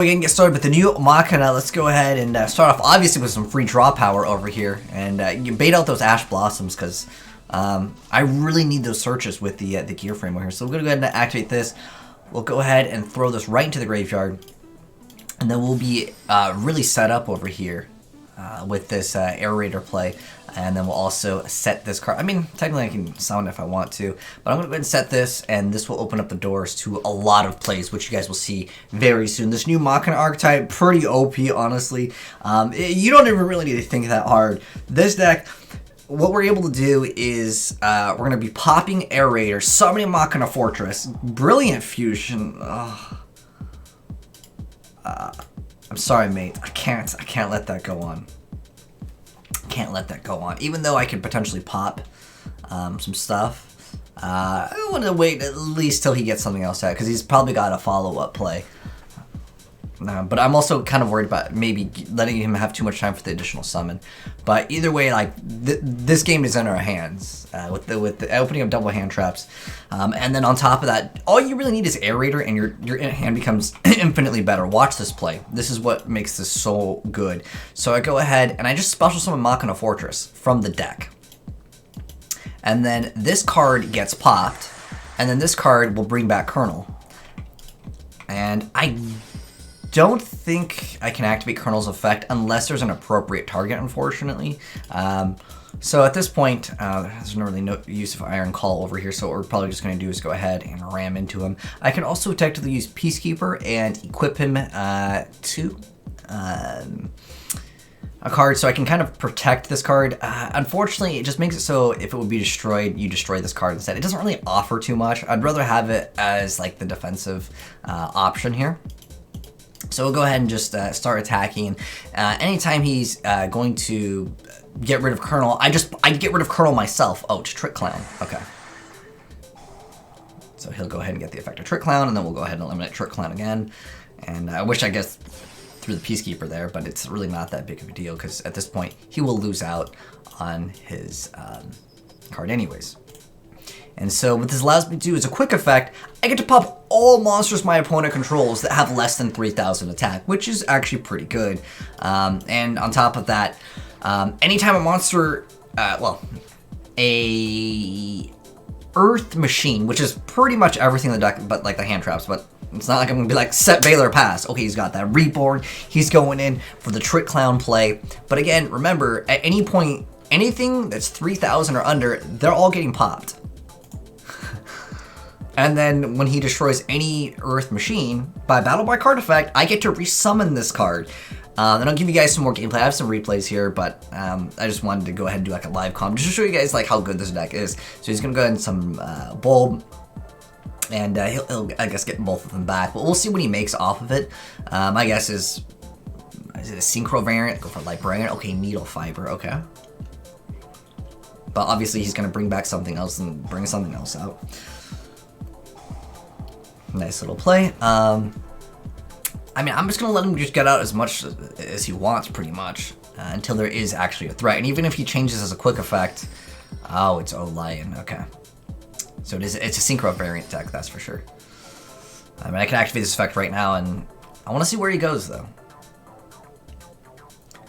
We can get started with the new Machina. Let's go ahead and start off obviously with some free draw power over here, and you bait out those Ash Blossoms because I really need those searches with the gear frame over here. So we're gonna go ahead and activate this. We'll go ahead and throw this right into the graveyard, and then we'll be really set up over here with this aerator play. And then we'll also set this card. I mean, technically I can summon if I want to, but I'm going to go ahead and set this, and this will open up the doors to a lot of plays, which you guys will see very soon. This new Machina archetype, pretty OP, honestly. You don't even really need to think that hard. This deck, what we're able to do is we're going to be popping aerator, summoning Machina Fortress, brilliant fusion. I'm sorry, mate. I can't let that go on. Can't let that go on. Even though I could potentially pop some stuff, I want to wait at least till he gets something else out, because he's probably got a follow-up play. But I'm also kind of worried about maybe letting him have too much time for the additional summon. But either way, like this game is in our hands with the opening of double hand traps, and then on top of that, all you really need is aerator, and your hand becomes infinitely better. Watch this play. This is what makes this so good. So I go ahead and I just special summon Machina Fortress from the deck, and then this card gets popped, and then this card will bring back Colonel, and I don't think I can activate Colonel's effect unless there's an appropriate target, unfortunately. So at this point, there's no really no use of Iron Call over here, so what we're probably just going to do is go ahead and ram into him. I can also technically use Peacekeeper and equip him to a card, so I can kind of protect this card. Unfortunately, it just makes it so if it would be destroyed, you destroy this card instead. It doesn't really offer too much. I'd rather have it as like the defensive option here. So we'll go ahead and just start attacking. Anytime he's going to get rid of Colonel, I get rid of Colonel myself. Oh, to Trick Clown. Okay. So he'll go ahead and get the effect of Trick Clown, and then we'll go ahead and eliminate Trick Clown again. And I wish I guess through the Peacekeeper there, but it's really not that big of a deal because at this point he will lose out on his card anyways. And so what this allows me to do is a quick effect. I get to pop all monsters my opponent controls that have less than 3,000 attack, which is actually pretty good. And on top of that, anytime a monster, a Earth Machine, which is pretty much everything in the deck but like the hand traps, but it's not like I'm going to be like, set Baylor pass. Okay, he's got that Reborn. He's going in for the Trick Clown play. But again, remember, at any point, anything that's 3,000 or under, they're all getting popped. And then when he destroys any Earth Machine, by Battle by Card effect, I get to resummon this card. And I'll give you guys some more gameplay. I have some replays here, but I just wanted to go ahead and do like a live comp just to show you guys like how good this deck is. So he's going to go ahead and some Bulb, and he'll I guess get both of them back. But we'll see what he makes off of it. My guess is it a Synchro variant? Go for Librarian. Okay, Needle Fiber. Okay. But obviously he's going to bring back something else and bring something else out. Nice little play. I mean, I'm just going to let him just get out as much as he wants, pretty much, until there is actually a threat. And even if he changes as a quick effect, oh, it's Lion. Okay. So it's a Synchro variant deck, that's for sure. I mean, I can activate this effect right now, and I want to see where he goes, though.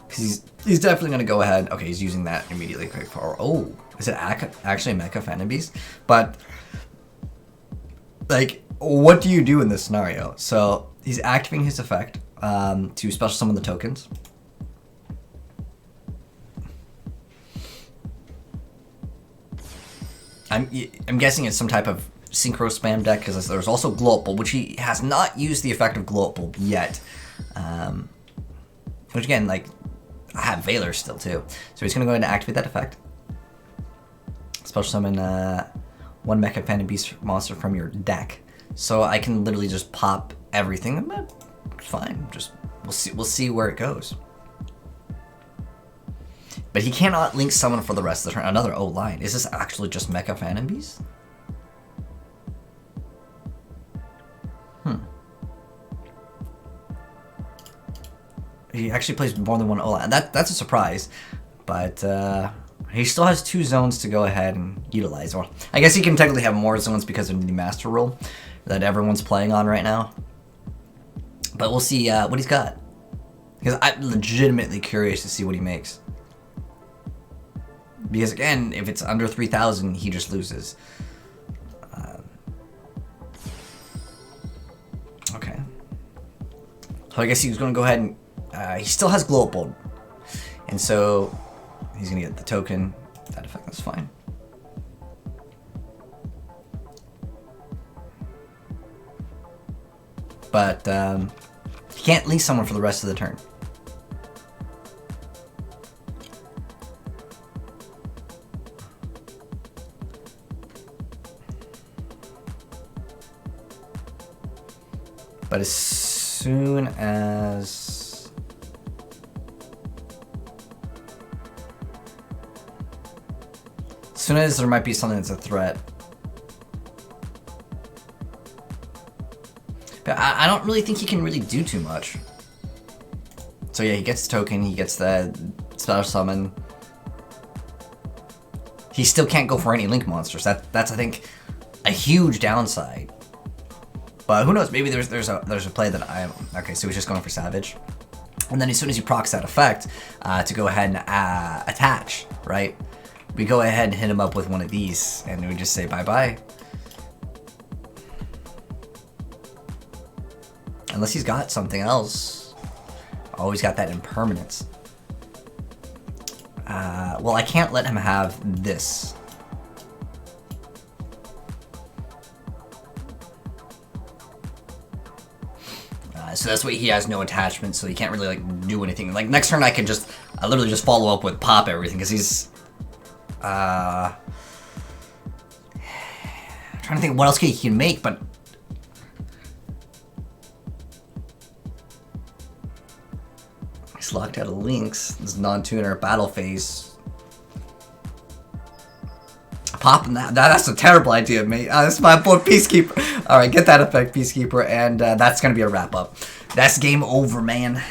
Because he's definitely going to go ahead. Okay, he's using that immediately. Quick power. Oh, is it actually Mecha Phantom Beast? But, like, what do you do in this scenario? So he's activating his effect to special summon the tokens. I'm guessing it's some type of synchro spam deck because there's also Glow Up Bulb, which he has not used the effect of Glow Up Bulb yet. Which again, like, I have Valor still too. So he's gonna go ahead and activate that effect. Special summon one Mecha Phantom Beast monster from your deck. So I can literally just pop everything. Fine, just we'll see where it goes. But he cannot link summon for the rest of the turn. Another O-Line. Is this actually just Mecha Phantom Beast? He actually plays more than one O-Line. That's a surprise. But he still has 2 zones to go ahead and utilize. Or I guess he can technically have more zones because of the Master Rule that everyone's playing on right now. But we'll see what he's got. Because I'm legitimately curious to see what he makes. Because again, if it's under 3,000, he just loses. Okay. So I guess he was going to go ahead and... he still has Glow Up Bolt. And so he's going to get the token. That effect, that's fine. But he can't leave someone for the rest of the turn. But as soon as... there might be something that's a threat. But I don't really think he can really do too much. So yeah, he gets the token, he gets the special summon. He still can't go for any link monsters. That's I think a huge downside. But who knows? Maybe there's a play that okay. So he's just going for Savage, and then as soon as he procs that effect to go ahead and attach, right? We go ahead and hit him up with one of these, and we just say bye bye. Unless he's got something else. Oh, he's got that impermanence. Well, I can't let him have this. So that's why he has no attachment, so he can't really like do anything. Like next turn I can just literally just follow up with pop everything because he's trying to think what else he can make, but he's locked out of links. This non-tuner battle phase. Popping that's a terrible idea, mate. This is my boy Peacekeeper. All right, get that effect, Peacekeeper, and that's gonna be a wrap up. That's game over, man.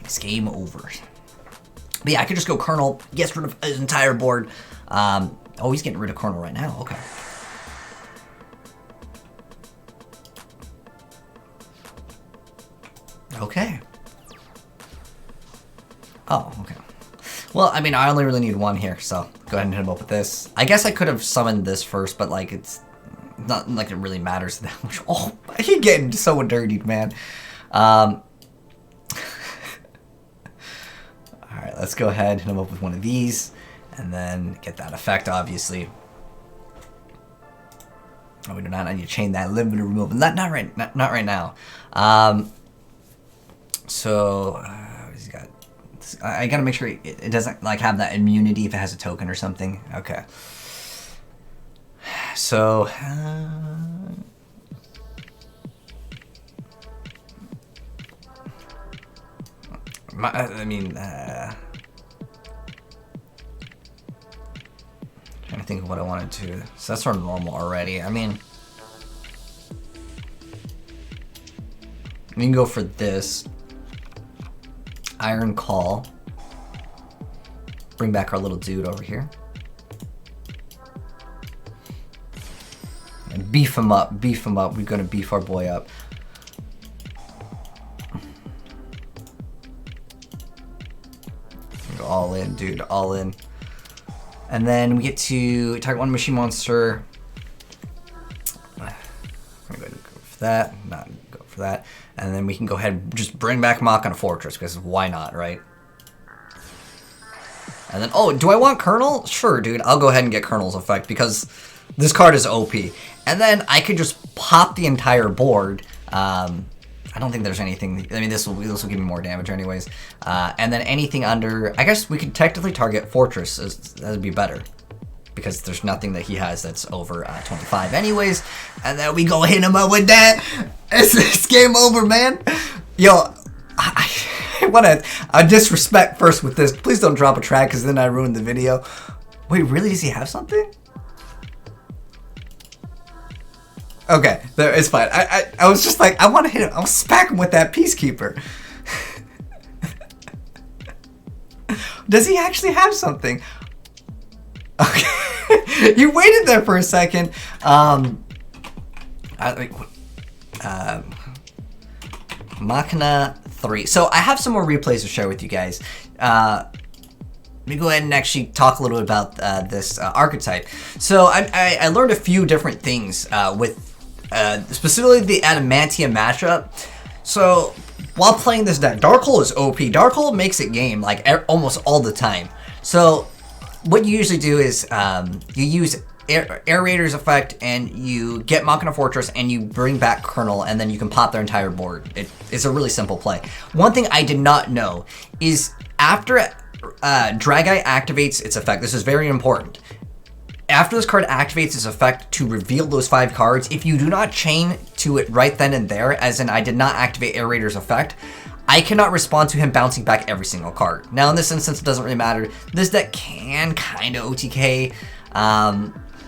It's game over. But yeah, I could just go Colonel, gets rid of his entire board. Oh, he's getting rid of Colonel right now. Okay. Okay. Oh, okay. Well, I mean, I only really need one here, so go ahead and hit him up with this. I guess I could have summoned this first, but like it's not like it really matters that much. Oh, he's getting so dirtied, man. All right, let's go ahead and hit him up with one of these, and then get that effect, obviously. Oh, we do not need to chain that limited removal. Not right now. So he's got. I gotta make sure it doesn't like have that immunity if it has a token or something. Okay. So I mean, trying to think of what I wanted to. So that's sort of normal already. I mean, we can go for this. Iron Call. Bring back our little dude over here. And beef him up, beef him up. We're gonna beef our boy up. Go all in, dude, all in. And then we get to target one machine monster. I'm gonna go ahead and go for that, not go for that. And then we can go ahead and just bring back Mach on a Fortress, because why not, right? And then, oh, do I want Colonel? Sure, dude, I'll go ahead and get Colonel's effect, because this card is OP. And then I could just pop the entire board. I don't think there's anything, I mean, this will give me more damage anyways. And then anything under, I guess we could technically target Fortress, that would be better. Because there's nothing that he has that's over 25 anyways. And then we go hit him up with that. It's game over, man. Yo, I want to disrespect first with this. Please don't drop a track because then I ruined the video. Wait, really? Does he have something? Okay, there, it's fine. I was just like, I want to hit him. I'll smack him with that Peacekeeper. Does he actually have something? Okay, you waited there for a second. Machina 3. So I have some more replays to share with you guys. Let me go ahead and actually talk a little bit about this archetype. So I learned a few different things with specifically the Adamantium matchup. So while playing this deck, Darkhole is OP. Darkhole makes it game like almost all the time. So what you usually do is you use Air Raider's effect, and you get Machina Fortress, and you bring back Colonel, and then you can pop their entire board. It's a really simple play. One thing I did not know is after Drageye activates its effect, this is very important. After this card activates its effect to reveal those 5 cards, if you do not chain to it right then and there, as in I did not activate Air Raider's effect, I cannot respond to him bouncing back every single card. Now in this instance, it doesn't really matter. This deck can kind of OTK,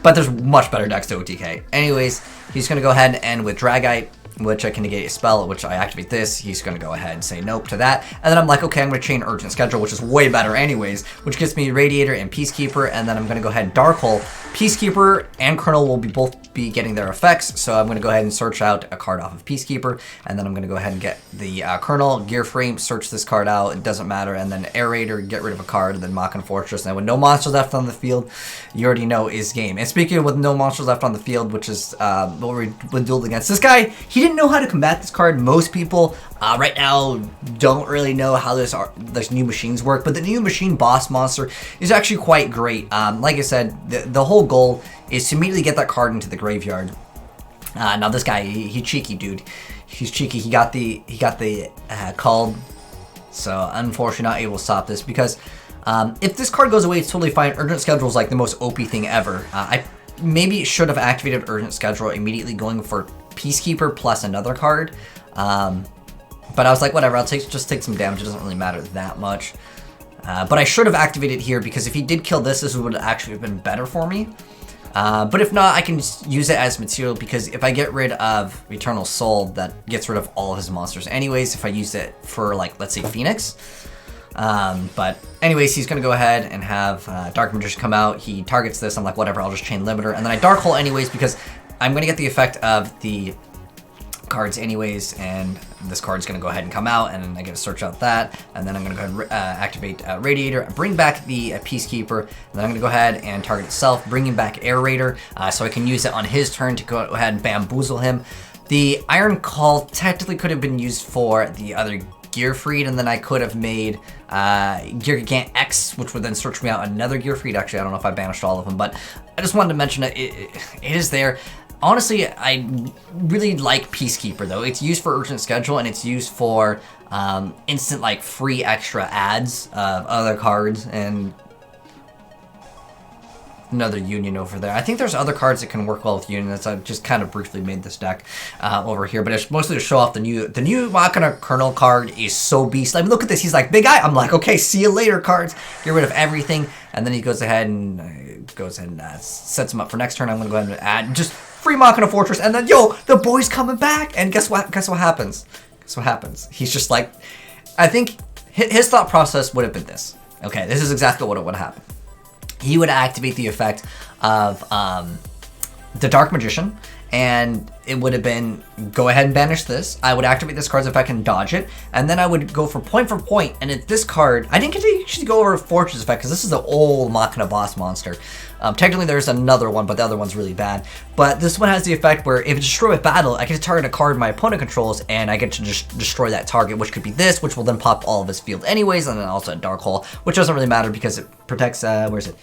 but there's much better decks to OTK. Anyways, he's going to go ahead and with Dragite, which I can negate a spell, which I activate this, he's going to go ahead and say nope to that. And then I'm like, okay, I'm going to chain Urgent Schedule, which is way better anyways, which gets me Radiator and Peacekeeper, and then I'm going to go ahead and Darkhole. Peacekeeper and Colonel will both be getting their effects, so I'm going to go ahead and search out a card off of Peacekeeper, and then I'm going to go ahead and get the Colonel, Gear Frame, search this card out, it doesn't matter, and then Air Raider, get rid of a card, and then Machina Fortress, and with no monsters left on the field, you already know is game. And speaking of with no monsters left on the field, which is what we're dueled against, this guy, he didn't know how to combat this card. Most people right now don't really know how this new machines work, but the new machine boss monster is actually quite great. Like I said, the whole goal is to immediately get that card into the graveyard. Now this guy, he cheeky, dude. He's cheeky. He got the called, so unfortunately not able to stop this because if this card goes away, it's totally fine. Urgent Schedule is like the most OP thing ever. I maybe should have activated Urgent Schedule immediately going for Peacekeeper plus another card. But I was like, whatever, I'll just take some damage. It doesn't really matter that much. But I should have activated here because if he did kill this would actually have been better for me. But if not, I can just use it as material because if I get rid of Eternal Soul, that gets rid of all of his monsters anyways, if I use it for, like, let's say Phoenix. But anyways, he's going to go ahead and have Dark Magician come out. He targets this. I'm like, whatever, I'll just chain Limiter. And then I Darkhole anyways because I'm going to get the effect of the cards anyways, and this card's going to go ahead and come out, and I get to search out that, and then I'm going to go ahead and activate Radiator, bring back the Peacekeeper, and then I'm going to go ahead and target itself, bringing back Air Raider, so I can use it on his turn to go ahead and bamboozle him. The Iron Call technically could have been used for the other Gear Freed, and then I could have made Gear Gigant X, which would then search me out another Gear Freed. Actually, I don't know if I banished all of them, but I just wanted to mention that it is there. Honestly, I really like Peacekeeper, though. It's used for Urgent Schedule, and it's used for instant, like, free extra adds of other cards, and another Union over there. I think there's other cards that can work well with Union. That's I just kind of briefly made this deck over here, but it's mostly to show off the new Machina Colonel card is so beast. I mean, look at this. He's like, big eye. I'm like, okay, see you later, cards. Get rid of everything, and then he goes ahead and sets him up for next turn. I'm gonna go ahead and add just free Machina Fortress, and then yo, the boy's coming back, and guess what? Guess what happens? Guess what happens? He's just like, I think his thought process would have been this. Okay, this is exactly what would happen. He would activate the effect of the Dark Magician, and it would have been, go ahead and banish this. I would activate this card's effect and dodge it, and then I would go for point, and at this card, I didn't get to actually go over Fortress effect, because this is the old Machina boss monster. Technically, there's another one, but the other one's really bad. But this one has the effect where if it's destroyed with battle, I get to target a card my opponent controls, and I get to just destroy that target, which could be this, which will then pop all of his field anyways, and then also a Darkhole, which doesn't really matter because it protects, where is it?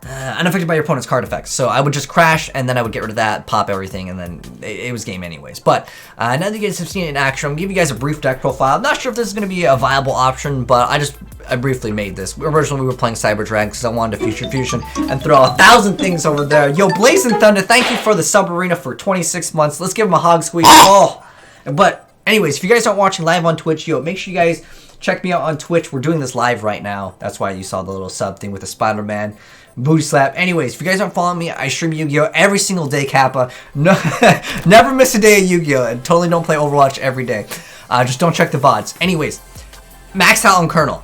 Unaffected by your opponent's card effects. So I would just crash, and then I would get rid of that, pop everything, and then it was game anyways. But now that you guys have seen it in action, I'm going to give you guys a brief deck profile. I'm not sure if this is going to be a viable option, but I briefly made this. Originally, we were playing SLAYDRA because I wanted to feature Fusion and throw 1,000 things over there. Yo, Blazing Thunder, thank you for the sub arena for 26 months. Let's give him a hog squeeze. Oh! But anyways, if you guys aren't watching live on Twitch, yo, make sure you guys check me out on Twitch. We're doing this live right now. That's why you saw the little sub thing with the Spider-Man booty slap. Anyways, if you guys aren't following me, I stream Yu-Gi-Oh! Every single day, Kappa. No, never miss a day of Yu-Gi-Oh! And totally don't play Overwatch every day. Just don't check the VODs. Anyways, Max out on Colonel.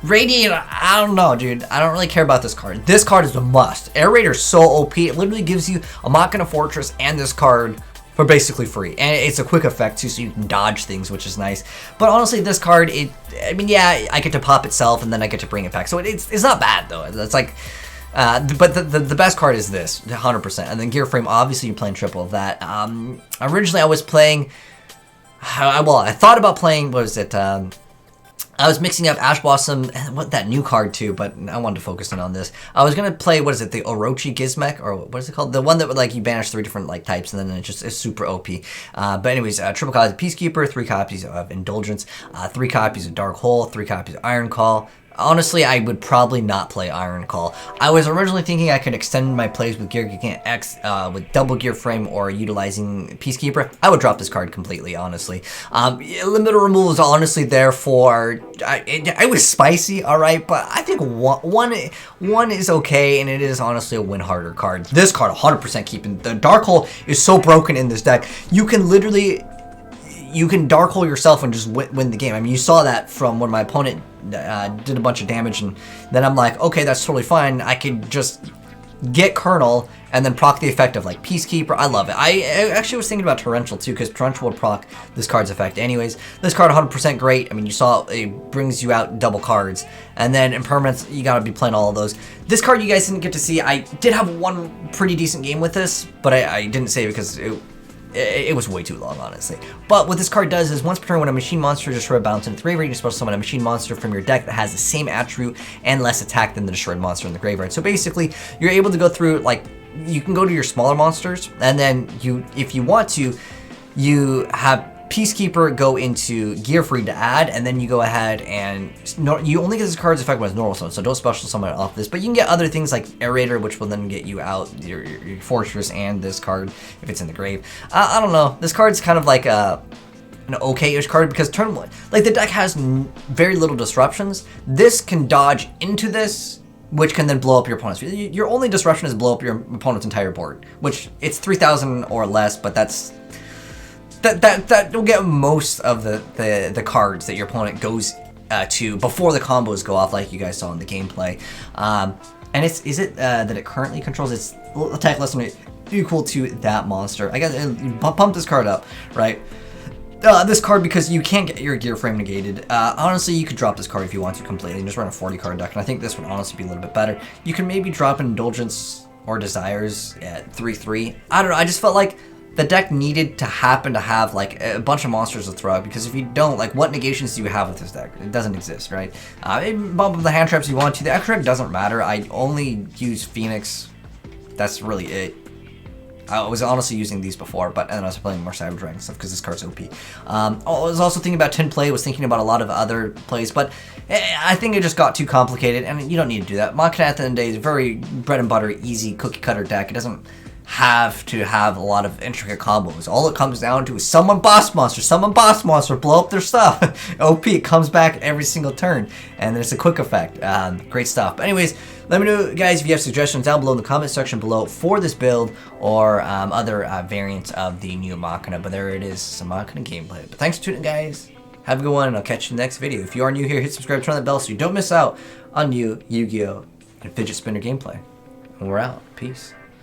Radiator, I don't know, dude. I don't really care about this card. This card is a must. Air Raider is so OP. It literally gives you a Machina Fortress and this card for basically free. And it's a quick effect too, so you can dodge things, which is nice. But honestly, this card, I mean, yeah, I get to pop itself, and then I get to bring it back. So it's not bad, though. It's like... but the best card is this, 100%. And then Gear Frame, obviously you're playing triple of that. Originally I was playing, well, I thought about playing, what was it, I was mixing up Ash Blossom and what that new card too, but I wanted to focus in on this. I was gonna play, what is it, the Orochi Gizmek, or what is it called? The one that would, like, you banish 3 different, like, types, and then it's super OP. But anyways, triple copies of Peacekeeper, 3 copies of Indulgence, 3 copies of Dark Hole, 3 copies of Iron Call. Honestly, I would probably not play Iron Call. I was originally thinking I could extend my plays with Gear Gigant X with double Gear Frame or utilizing Peacekeeper. I would drop this card completely, honestly. Limited removal is honestly there for... it was spicy, alright, but I think one is okay, and it is honestly a win harder card. This card, 100% keeping... The Dark Hole is so broken in this deck. You can literally... You can Dark Hole yourself and just win the game. I mean, you saw that from when my opponent did a bunch of damage, and then I'm like, okay, that's totally fine. I could just get Colonel and then proc the effect of, like, Peacekeeper. I love it. I actually was thinking about Torrential too, because Torrential would proc this card's effect anyways. This card 100% great. I mean, you saw it brings you out double cards, and then impermanents, you gotta be playing all of those. This card you guys didn't get to see. I did have one pretty decent game with this, but I didn't say it because it was way too long, honestly. But what this card does is once per turn, when a machine monster destroyed bounce into the graveyard, you special summon a machine monster from your deck that has the same attribute and less attack than the destroyed monster in the graveyard. So basically, you're able to go through, like, you can go to your smaller monsters, and then if you want to, you have Peacekeeper go into Gear Free to add, and then you go ahead and you only get this card's effect when it's normal summon, so don't special summon it off this. But you can get other things like Aerator, which will then get you out your Fortress and this card if it's in the grave. I don't know. This card's kind of like an okay-ish card because turn one, like, the deck has very little disruptions. This can dodge into this, which can then blow up your opponent's. Your only disruption is blow up your opponent's entire board, which it's 3,000 or less, but that will get most of the cards that your opponent goes to before the combos go off, like you guys saw in the gameplay. And is it that it currently controls its attack less than equal to that monster? I got pump this card up, right? This card, because you can't get your Gear Frame negated. Honestly, you could drop this card if you want to completely and just run a 40 card deck, and I think this would honestly be a little bit better. You can maybe drop Indulgence or Desires at 3/3. I don't know, I just felt like the deck needed to happen to have, like, a bunch of monsters to throw out, because if you don't, like, what negations do you have with this deck? It doesn't exist, right? Bump up the hand traps you want to. The extra deck doesn't matter. I only use Phoenix. That's really it. I was honestly using these before, but then I was playing more CyberDragon stuff because this card's OP. I was also thinking about 10 play, was thinking about a lot of other plays, but I think it just got too complicated, and you don't need to do that. Machina at the end of the day is a very bread and butter, easy cookie cutter deck. It doesn't have to have a lot of intricate combos. All it comes down to is summon boss monster, blow up their stuff. OP, it comes back every single turn, and then it's a quick effect. Great stuff. But anyways, let me know, guys, if you have suggestions down below in the comment section below for this build or other variants of the new Machina. But there it is, some Machina gameplay. But thanks for tuning in, guys. Have a good one, and I'll catch you in the next video. If you are new here, hit subscribe, turn on that bell so you don't miss out on new Yu-Gi-Oh! And Fidget Spinner gameplay. And we're out. Peace.